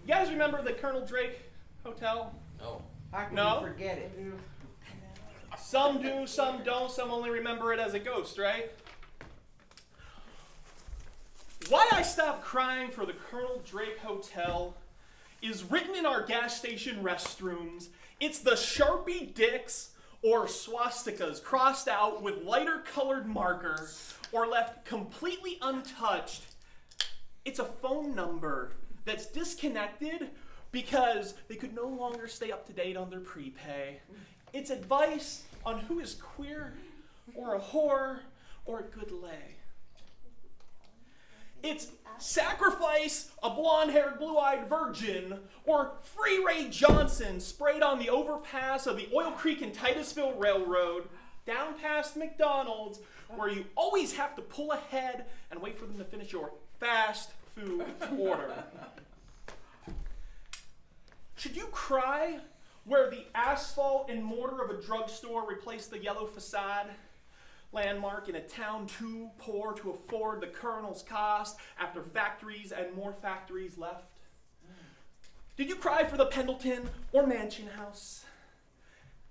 You guys remember the Colonel Drake Hotel? No. How can No? we forget it? Some do, some don't, some only remember it as a ghost, right? Why I stopped crying for the Colonel Drake Hotel is written in our gas station restrooms. It's the Sharpie dicks or swastikas crossed out with lighter colored marker or left completely untouched. It's a phone number that's disconnected because they could no longer stay up to date on their prepay. It's advice on who is queer or a whore or a good lay. It's sacrifice a blonde-haired, blue-eyed virgin or free Ray Johnson sprayed on the overpass of the Oil Creek and Titusville Railroad down past McDonald's where you always have to pull ahead and wait for them to finish your fast food order. Should you cry where the asphalt and mortar of a drugstore replaced the yellow facade landmark in a town too poor to afford the colonel's cost after factories and more factories left? Did you cry for the Pendleton or Mansion House?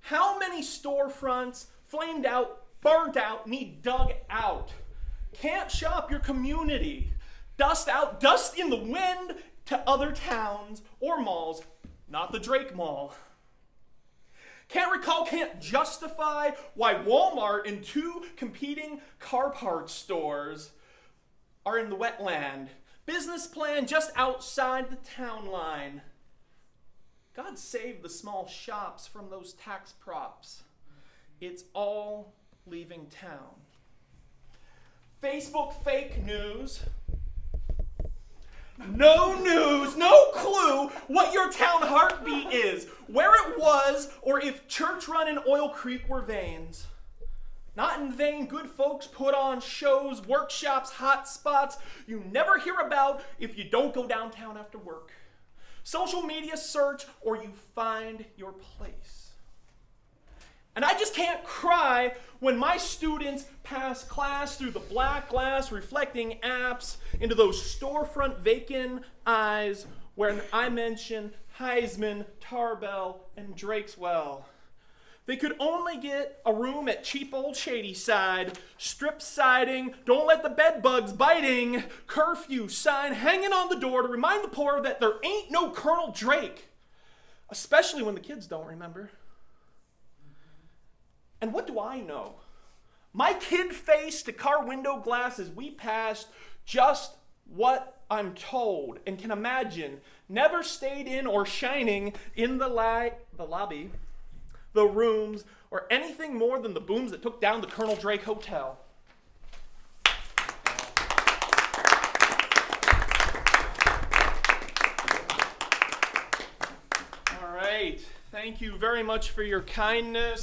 How many storefronts, flamed out, burnt out, need dug out? Can't shop your community. Dust out, dust in the wind to other towns or malls, not the Drake Mall. Can't recall, can't justify why Walmart and two competing car parts stores are in the wetland. Business plan just outside the town line. God save the small shops from those tax props. It's all leaving town. Facebook fake news. No news, no clue what your town heartbeat is, where it was, or if church run in Oil Creek were veins. Not in vain, good folks put on shows, workshops, hot spots you never hear about if you don't go downtown after work. Social media search or you find your place. And I just can't cry when my students pass class through the black glass reflecting apps into those storefront vacant eyes when I mention Heisman, Tarbell, and Drakeswell. They could only get a room at cheap old Shadyside, strip siding, don't let the bed bugs biting, curfew sign hanging on the door to remind the poor that there ain't no Colonel Drake, especially when the kids don't remember. And what do I know? My kid faced the car window glass as we passed just what I'm told and can imagine. Never stayed in or shining in the lobby, the rooms, or anything more than the booms that took down the Colonel Drake Hotel. All right. Thank you very much for your kindness.